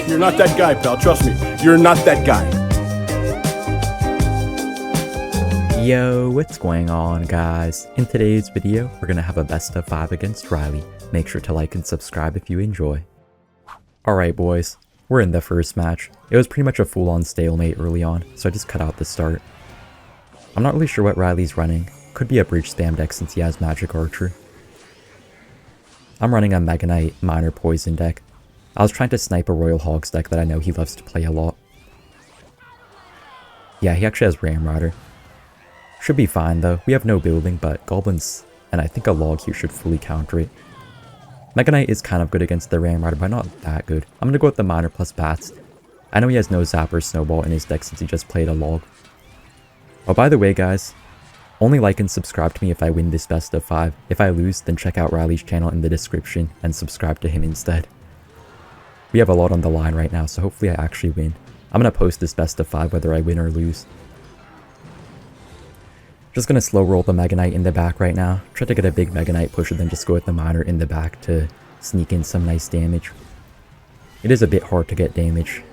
You're not that guy, pal. Trust me. You're not that guy. Yo, what's going on, guys? In today's video, we're gonna have a best of 5 against Ryley. Make sure to like and subscribe if you enjoy. Alright boys, we're in the first match. It was pretty much a full-on stalemate early on, so I just cut out the start. I'm not really sure what Ryley's running. Could be a breach spam deck since he has magic archer. I'm running a Mega Knight minor poison deck. I was trying to snipe a Royal Hogs deck that I know he loves to play a lot. Yeah, he actually has Ramrider. Should be fine though. We have no building, but goblins and I think a log here should fully counter it. Mega Knight is kind of good against the Ramrider, but not that good. I'm gonna go with the minor plus bats. I know he has no zap or snowball in his deck since he just played a log. Oh, by the way guys, only like and subscribe to me if I win this best of 5. If I lose, then check out Ryley's channel in the description and subscribe to him instead. We have a lot on the line right now, so hopefully I actually win. I'm gonna post this best of 5 whether I win or lose. Just gonna slow roll the Mega Knight in the back right now. Try to get a big Mega Knight push and then just go with the minor in the back to sneak in some nice damage. It is a bit hard to get damage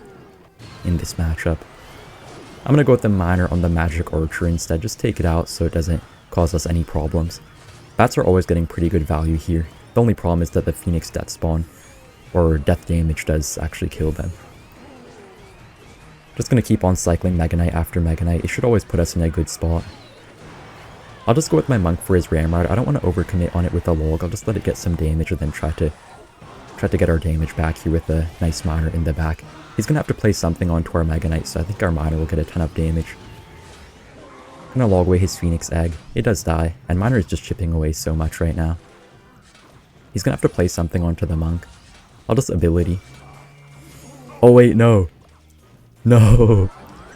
in this matchup. I'm gonna go with the minor on the magic archer instead. Just take it out so it doesn't cause us any problems. Bats are always getting pretty good value here. The only problem is that the Phoenix death spawn or death damage does actually kill them. Just gonna keep on cycling Mega Knight after Mega Knight. It should always put us in a good spot. I'll just go with my monk for his Ramrider. I don't want to overcommit on it with a log. I'll just let it get some damage and then try to get our damage back here with a nice minor in the back. He's gonna have to play something onto our Mega Knight, so I think our minor will get a ton of damage. Gonna log away his Phoenix egg. It does die, and minor is just chipping away so much right now. He's gonna have to play something onto the monk. I'll just ability. Oh wait, no. No.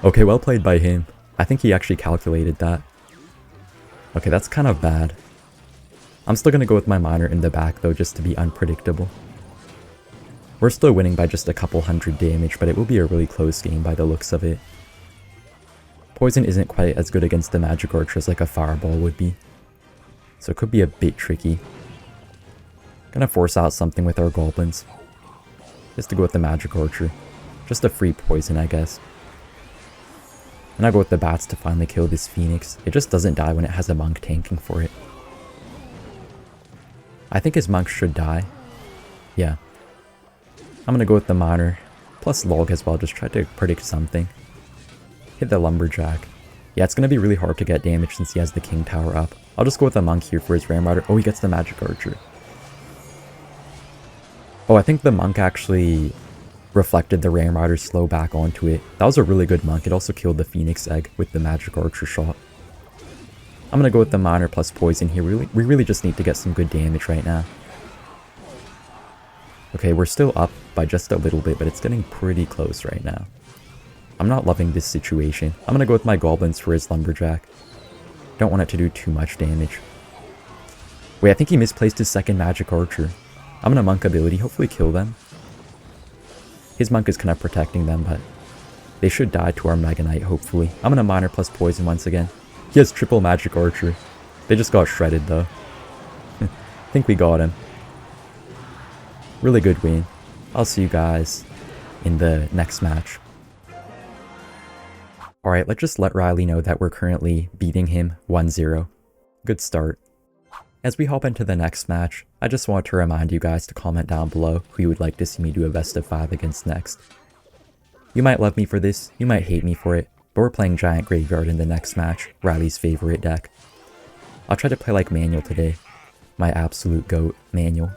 Okay, well played by him. I think he actually calculated that. Okay, that's kind of bad. I'm still gonna go with my minor in the back though, just to be unpredictable. We're still winning by just a couple hundred damage, but it will be a really close game by the looks of it. Poison isn't quite as good against the magic archer as like a fireball would be, so it could be a bit tricky. Gonna force out something with our goblins, just to go with the magic archer. Just a free poison, I guess. And I go with the bats to finally kill this Phoenix. It just doesn't die when it has a monk tanking for it. I think his monk should die. Yeah. I'm gonna go with the minor, plus log as well, just try to predict something. Hit the lumberjack. Yeah, it's gonna be really hard to get damage since he has the king tower up. I'll just go with the monk here for his Ramrider. Oh, he gets the magic archer. Oh, I think the monk actually reflected the Ramrider slow back onto it. That was a really good monk. It also killed the Phoenix egg with the magic archer shot. I'm gonna go with the minor plus poison here. We really just need to get some good damage right now. Okay, we're still up by just a little bit, but it's getting pretty close right now. I'm not loving this situation. I'm gonna go with my goblins for his lumberjack. Don't want it to do too much damage. Wait, I think he misplaced his second magic archer. I'm gonna monk ability, hopefully kill them. His monk is kind of protecting them, but they should die to our Mega Knight, hopefully. I'm gonna minor plus poison once again. He has triple magic archer. They just got shredded, though. I think we got him. Really good win. I'll see you guys in the next match. Alright, let's just let Ryley know that we're currently beating him 1-0. Good start. As we hop into the next match, I just want to remind you guys to comment down below who you would like to see me do a best of 5 against next. You might love me for this, you might hate me for it, but we're playing Giant Graveyard in the next match, Ryley's favorite deck. I'll try to play like Manual today, my absolute GOAT, Manual.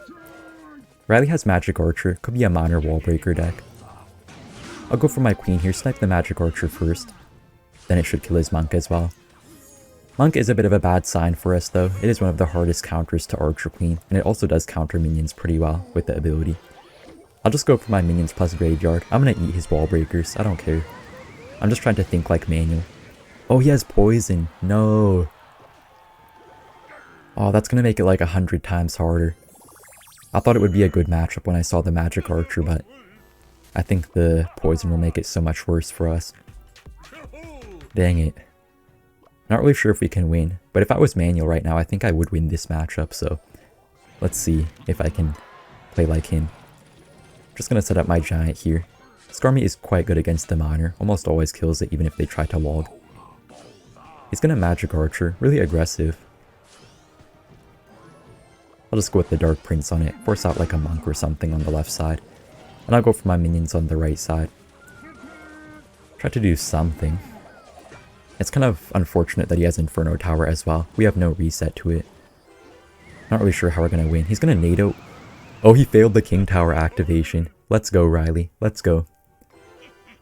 Ryley has Magic Archer, could be a minor wall breaker deck. I'll go for my queen here, snipe the Magic Archer first, then it should kill his monk as well. Monk is a bit of a bad sign for us though. It is one of the hardest counters to Archer Queen, and it also does counter minions pretty well with the ability. I'll just go for my minions plus Graveyard. I'm gonna eat his wall breakers, I don't care. I'm just trying to think like Manual. Oh, he has poison. No. Oh, that's gonna make it like 100 times harder. I thought it would be a good matchup when I saw the Magic Archer, but I think the poison will make it so much worse for us. Dang it. Not really sure if we can win, but if I was Manual right now, I think I would win this matchup, so let's see if I can play like him. Just gonna set up my giant here. Skarmy is quite good against the miner, almost always kills it even if they try to log. He's gonna magic archer, really aggressive. I'll just go with the Dark Prince on it, force out like a monk or something on the left side. And I'll go for my minions on the right side. Try to do something. It's kind of unfortunate that he has Inferno Tower as well. We have no reset to it. Not really sure how we're gonna win. He's gonna nado. Oh, he failed the King Tower activation. Let's go, Ryley. Let's go.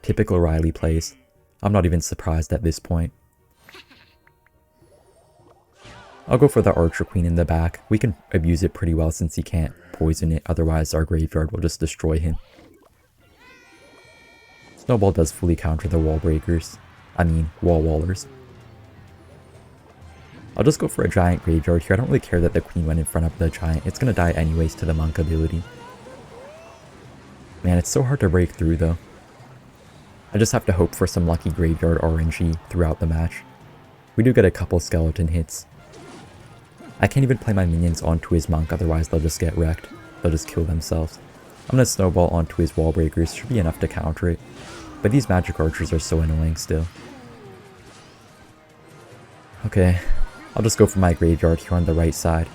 Typical Ryley plays. I'm not even surprised at this point. I'll go for the Archer Queen in the back. We can abuse it pretty well since he can't poison it. Otherwise, our graveyard will just destroy him. Snowball does fully counter the wall breakers. I mean, wallers. I'll just go for a giant graveyard here. I don't really care that the queen went in front of the giant. It's gonna die anyways to the monk ability. Man, it's so hard to break through though. I just have to hope for some lucky graveyard RNG throughout the match. We do get a couple skeleton hits. I can't even play my minions onto his monk, otherwise they'll just get wrecked. They'll just kill themselves. I'm gonna snowball onto his wall breakers. Should be enough to counter it. But these magic archers are so annoying still. Okay, I'll just go for my graveyard here on the right side.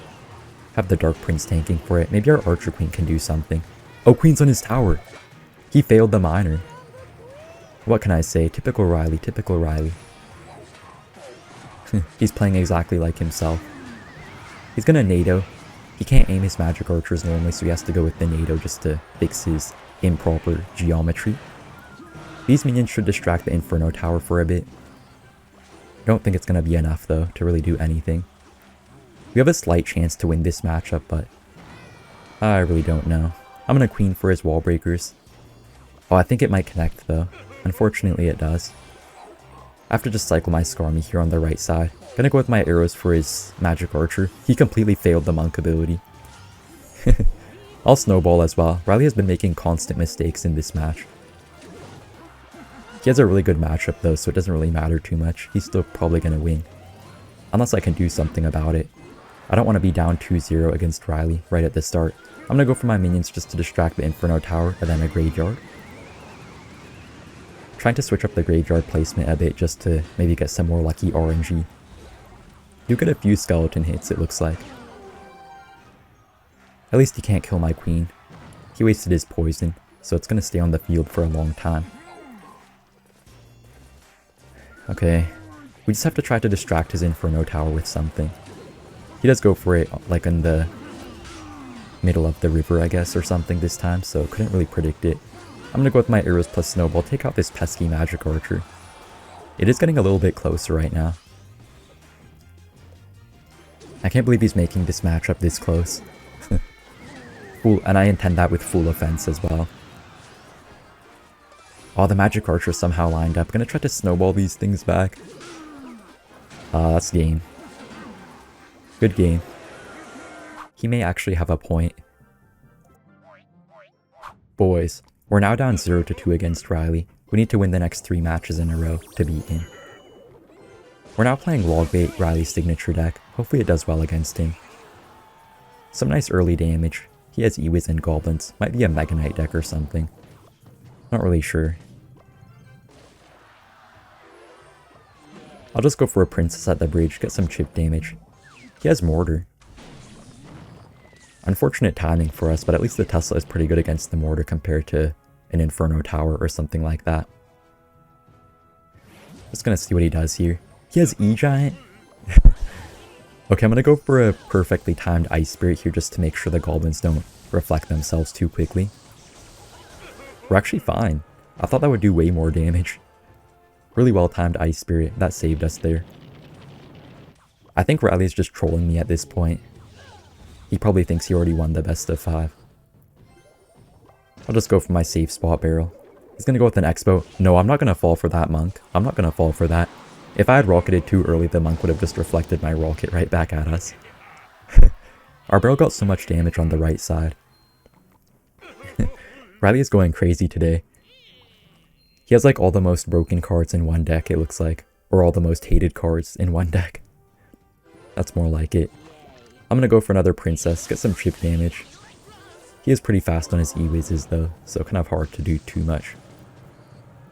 Have the Dark Prince tanking for it. Maybe our Archer Queen can do something. Oh, Queen's on his tower. He failed the miner. What can I say? Typical Ryley, typical Ryley. He's playing exactly like himself. He's gonna nado. He can't aim his magic archers normally, so he has to go with the nado just to fix his improper geometry. These minions should distract the Inferno Tower for a bit. I don't think it's gonna be enough though to really do anything. We have a slight chance to win this matchup, but I really don't know. I'm gonna queen for his wall breakers. Oh, I think it might connect though. Unfortunately it does. I have to just cycle my Skarmy here on the right side. Gonna go with my arrows for his magic archer. He completely failed the monk ability. I'll snowball as well. Ryley has been making constant mistakes in this match. He has a really good matchup though, so it doesn't really matter too much. He's still probably gonna win. Unless I can do something about it. I don't want to be down 2-0 against Ryley right at the start. I'm gonna go for my minions just to distract the Inferno Tower and then a graveyard. Trying to switch up the graveyard placement a bit just to maybe get some more lucky RNG. You get a few skeleton hits, it looks like. At least he can't kill my queen. He wasted his poison, so it's gonna stay on the field for a long time. Okay, we just have to try to distract his Inferno Tower with something. He does go for it like in the middle of the river, I guess, or something this time, so couldn't really predict it. I'm gonna go with my arrows plus snowball, take out this pesky magic archer. It is getting a little bit closer right now. I can't believe he's making this matchup this close. And I intend that with full offense as well. Oh, the magic archer somehow lined up. Gonna try to snowball these things back. That's game. Good game. He may actually have a point. Boys, we're now down 0-2 against Ryley. We need to win the next 3 matches in a row to beat him. We're now playing Logbait, Ryley's signature deck. Hopefully it does well against him. Some nice early damage. He has Ewiz and Goblins. Might be a Mega Knight deck or something. Not really sure. I'll just go for a Princess at the bridge, get some chip damage. He has Mortar. Unfortunate timing for us, but at least the Tesla is pretty good against the Mortar compared to an Inferno Tower or something like that. Just gonna see what he does here. He has E-Giant? Okay, I'm gonna go for a perfectly timed Ice Spirit here just to make sure the Goblins don't reflect themselves too quickly. We're actually fine. I thought that would do way more damage. Really well timed Ice Spirit. That saved us there. I think Ryley's just trolling me at this point. He probably thinks he already won the best of 5. I'll just go for my safe spot barrel. He's gonna go with an Xbow. No, I'm not gonna fall for that, monk. I'm not gonna fall for that. If I had rocketed too early, the monk would have just reflected my rocket right back at us. Our barrel got so much damage on the right side. Ryley is going crazy today. He has like all the most broken cards in one deck, it looks like. Or all the most hated cards in one deck. That's more like it. I'm gonna go for another Princess, get some chip damage. He is pretty fast on his E-Wizes though, so kind of hard to do too much.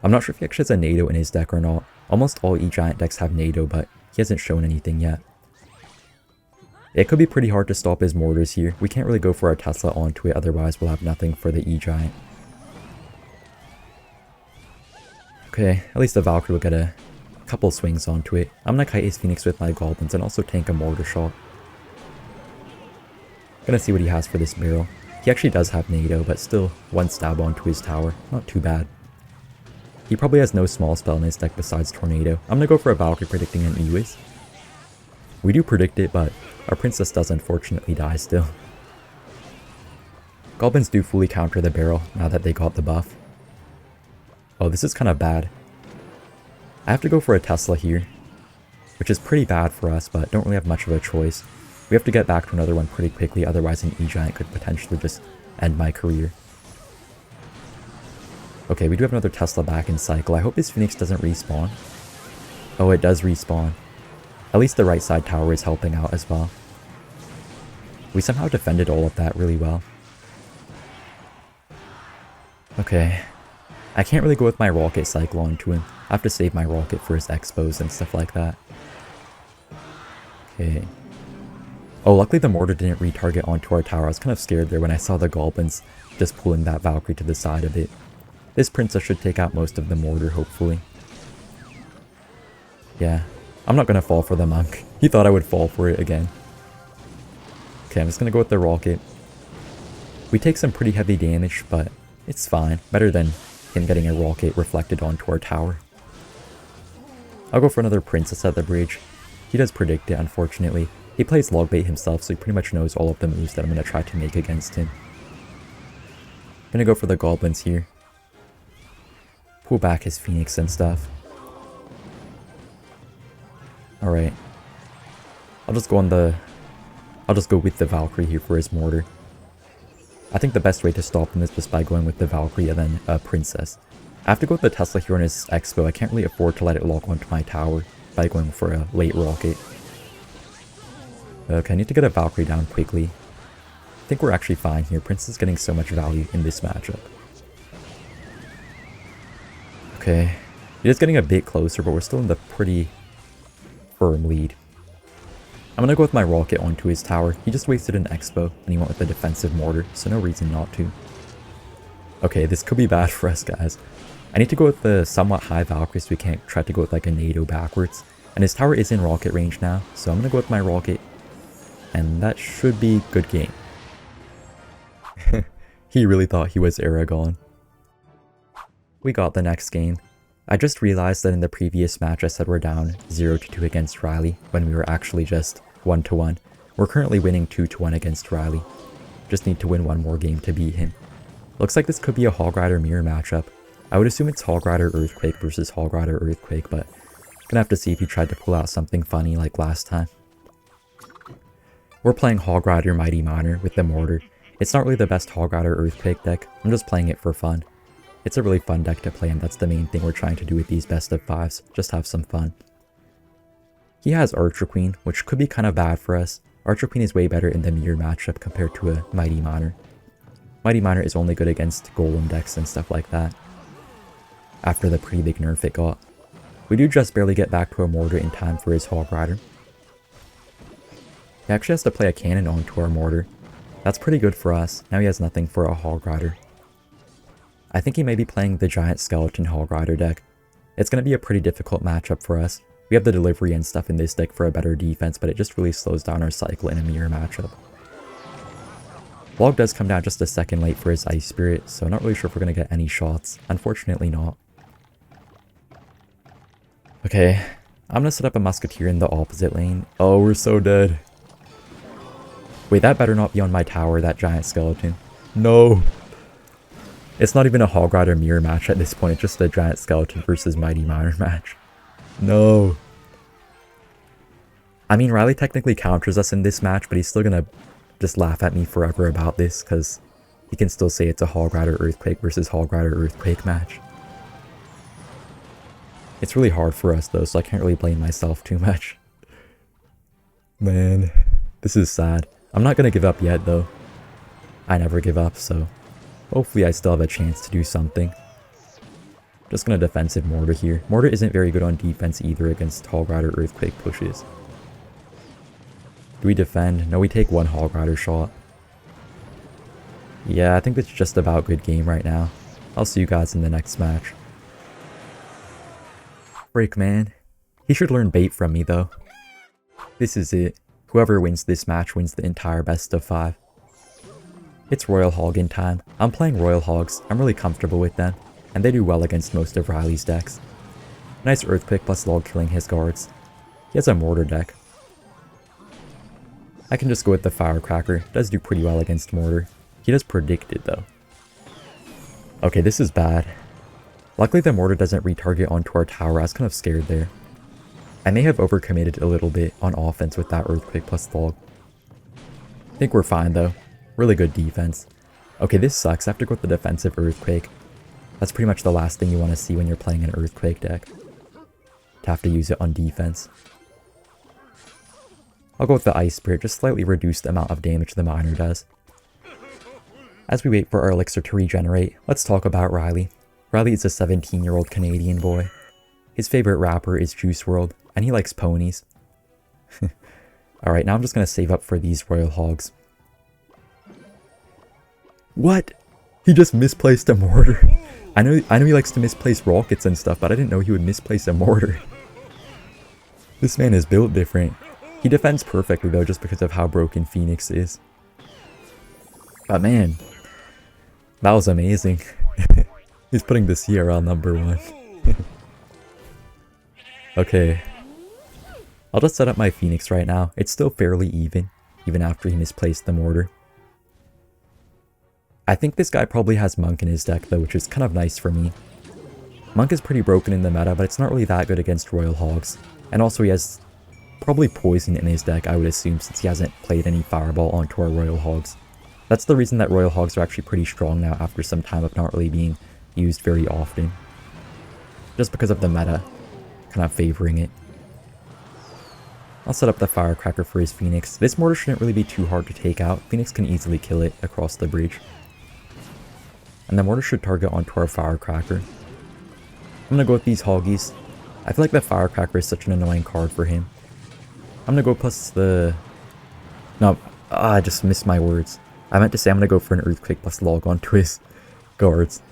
I'm not sure if he actually has a NATO in his deck or not. Almost all E-Giant decks have NATO, but he hasn't shown anything yet. It could be pretty hard to stop his mortars here. We can't really go for our Tesla onto it, otherwise we'll have nothing for the E-Giant. Okay, at least the Valkyrie will get a couple swings onto it. I'm gonna kite his Phoenix with my Goblins and also tank a mortar shot. Gonna see what he has for this barrel. He actually does have NATO, but still one stab onto his tower. Not too bad. He probably has no small spell in his deck besides Tornado. I'm gonna go for a Valkyrie predicting an E-Wiz. We do predict it, but our Princess does unfortunately die still. Goblins do fully counter the barrel now that they got the buff. Oh, this is kind of bad. I have to go for a Tesla here, which is pretty bad for us, but don't really have much of a choice. We have to get back to another one pretty quickly, otherwise an E-Giant could potentially just end my career. Okay, we do have another Tesla back in cycle. I hope his Phoenix doesn't respawn. Oh, it does respawn. At least the right side tower is helping out as well. We somehow defended all of that really well. Okay. I can't really go with my rocket cycle onto him. I have to save my rocket for his Xbows and stuff like that. Okay. Oh, luckily the mortar didn't retarget onto our tower. I was kind of scared there when I saw the Goblins just pulling that Valkyrie to the side of it. This Princess should take out most of the mortar, hopefully. Yeah. I'm not going to fall for the Monk. He thought I would fall for it again. Okay, I'm just going to go with the rocket. We take some pretty heavy damage, but it's fine. Better than him getting a rocket reflected onto our tower. I'll go for another Princess at the bridge. He does predict it, unfortunately. He plays Logbait himself, so he pretty much knows all of the moves that I'm going to try to make against him. I'm going to go for the Goblins here. Pull back his Phoenix and stuff. Alright. I'll just go with the Valkyrie here for his mortar. I think the best way to stop him is just by going with the Valkyrie and then a Princess. I have to go with the Tesla here on his Xbow. I can't really afford to let it lock onto my tower by going for a late rocket. Okay, I need to get a Valkyrie down quickly. I think we're actually fine here. Princess is getting so much value in this matchup. Okay. It is getting a bit closer, but we're still in the pretty firm lead. I'm gonna go with my rocket onto his tower. He just wasted an Xbow, and he went with a defensive mortar, so no reason not to. Okay, this could be bad for us, guys. I need to go with the somewhat high Valkyrie so we can't try to go with like a NATO backwards. And his tower is in rocket range now, so I'm gonna go with my rocket. And that should be good game. He really thought he was Aragon. We got the next game. I just realized that in the previous match I said we're down 0-2 against Ryley when we were actually just 1-1. We're currently winning 2-1 against Ryley. Just need to win one more game to beat him. Looks like this could be a Hog Rider Mirror matchup. I would assume it's Hog Rider Earthquake versus Hog Rider Earthquake, but gonna have to see if he tried to pull out something funny like last time. We're playing Hog Rider Mighty Miner with the mortar. It's not really the best Hog Rider Earthquake deck. I'm just playing it for fun. It's a really fun deck to play, and that's the main thing we're trying to do with these best of 5s. Just have some fun. He has Archer Queen, which could be kind of bad for us. Archer Queen is way better in the mirror matchup compared to a Mighty Miner. Mighty Miner is only good against Golem decks and stuff like that. After the pretty big nerf it got. We do just barely get back to a mortar in time for his Hog Rider. He actually has to play a cannon onto our mortar. That's pretty good for us. Now he has nothing for a Hog Rider. I think he may be playing the Giant Skeleton Hog Rider deck. It's going to be a pretty difficult matchup for us. We have the delivery and stuff in this deck for a better defense, but it just really slows down our cycle in a mirror matchup. Log does come down just a second late for his Ice Spirit, so not really sure if we're going to get any shots. Unfortunately not. Okay, I'm going to set up a Musketeer in the opposite lane. Oh, we're so dead. Wait, that better not be on my tower, that Giant Skeleton. No! It's not even a Hog Rider mirror match at this point, it's just a Giant Skeleton versus Mighty Miner match. No! I mean, Ryley technically counters us in this match, but he's still gonna just laugh at me forever about this, because he can still say it's a Hog Rider Earthquake versus Hog Rider Earthquake match. It's really hard for us though, so I can't really blame myself too much. Man, this is sad. I'm not gonna give up yet though. I never give up, so hopefully I still have a chance to do something. Just gonna defensive mortar here. Mortar isn't very good on defense either against Hog Rider Earthquake pushes. Do we defend? No, we take one Hog Rider shot. Yeah, I think it's just about good game right now. I'll see you guys in the next match. Break, man. He should learn bait from me though. This is it. Whoever wins this match wins the entire best of 5. It's Royal Hog in time. I'm playing Royal Hogs. I'm really comfortable with them, and they do well against most of Ryley's decks. Nice Earthquake plus log killing his guards. He has a mortar deck. I can just go with the Firecracker. Does do pretty well against mortar. He does predict it though. Okay, this is bad. Luckily the mortar doesn't retarget onto our tower. I was kind of scared there. I may have overcommitted a little bit on offense with that Earthquake plus log. I think we're fine though. Really good defense. Okay, this sucks. I have to go with the defensive Earthquake. That's pretty much the last thing you want to see when you're playing an Earthquake deck. To have to use it on defense. I'll go with the Ice Spirit, just slightly reduce the amount of damage the miner does. As we wait for our elixir to regenerate, let's talk about Ryley. Ryley is a 17-year-old Canadian boy. His favorite rapper is Juice WRLD, and he likes ponies. Alright, now I'm just going to save up for these Royal Hogs. What? He just misplaced a mortar. I know he likes to misplace rockets and stuff, but I didn't know he would misplace a mortar. This man is built different. He defends perfectly though, just because of how broken Phoenix is. But man, that was amazing. He's putting the CRL number 1. Okay. I'll just set up my Phoenix right now. It's still fairly even after he misplaced the mortar. I think this guy probably has Monk in his deck though, which is kind of nice for me. Monk is pretty broken in the meta, but it's not really that good against Royal Hogs. And also he has probably Poison in his deck, I would assume, since he hasn't played any Fireball onto our Royal Hogs. That's the reason that Royal Hogs are actually pretty strong now after some time of not really being used very often. Just because of the meta kind of favoring it. I'll set up the Firecracker for his Phoenix. This mortar shouldn't really be too hard to take out. Phoenix can easily kill it across the bridge. And the mortar should target onto our Firecracker. I'm gonna go with these Hoggies. I feel like the Firecracker is such an annoying card for him. I'm gonna go plus the... No, I just missed my words. I meant to say I'm gonna go for an Earthquake plus log onto his guards.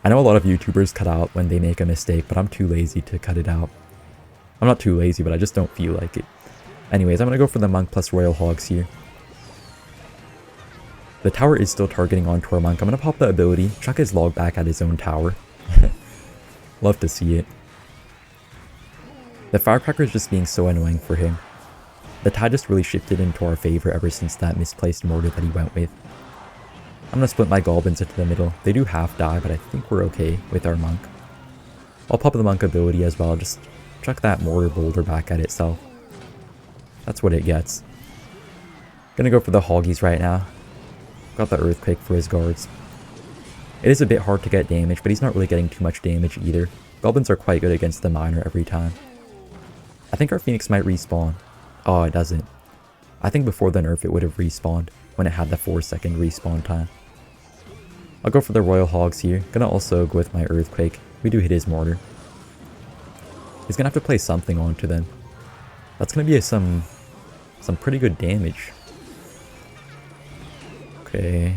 I know a lot of YouTubers cut out when they make a mistake, but I'm too lazy to cut it out. I'm not too lazy, but I just don't feel like it. Anyways, I'm gonna go for the Monk plus Royal Hogs here. The tower is still targeting onto our Monk. I'm gonna pop the ability, chuck his log back at his own tower. Love to see it. The Firecracker is just being so annoying for him. The tide just really shifted into our favor ever since that misplaced mortar that he went with. I'm gonna split my Goblins into the middle. They do half die, but I think we're okay with our Monk. I'll pop the Monk ability as well, just chuck that mortar boulder back at itself. That's what it gets. Gonna go for the Hoggies right now. Got the Earthquake for his guards. It is a bit hard to get damage, but he's not really getting too much damage either. Goblins are quite good against the miner every time. I think our Phoenix might respawn. Oh, it doesn't. I think before the nerf it would have respawned when it had the 4-second respawn time. I'll go for the Royal Hogs here. Gonna also go with my Earthquake. We do hit his mortar. He's gonna have to play something onto them. That's gonna be some pretty good damage. Okay.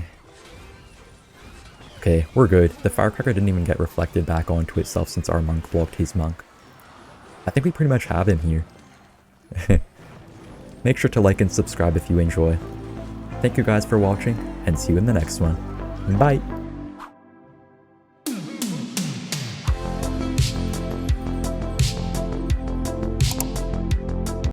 Okay, we're good. The Firecracker didn't even get reflected back onto itself since our Monk blocked his Monk. I think we pretty much have him here. Make sure to like and subscribe if you enjoy. Thank you guys for watching, and see you in the next one. Bye!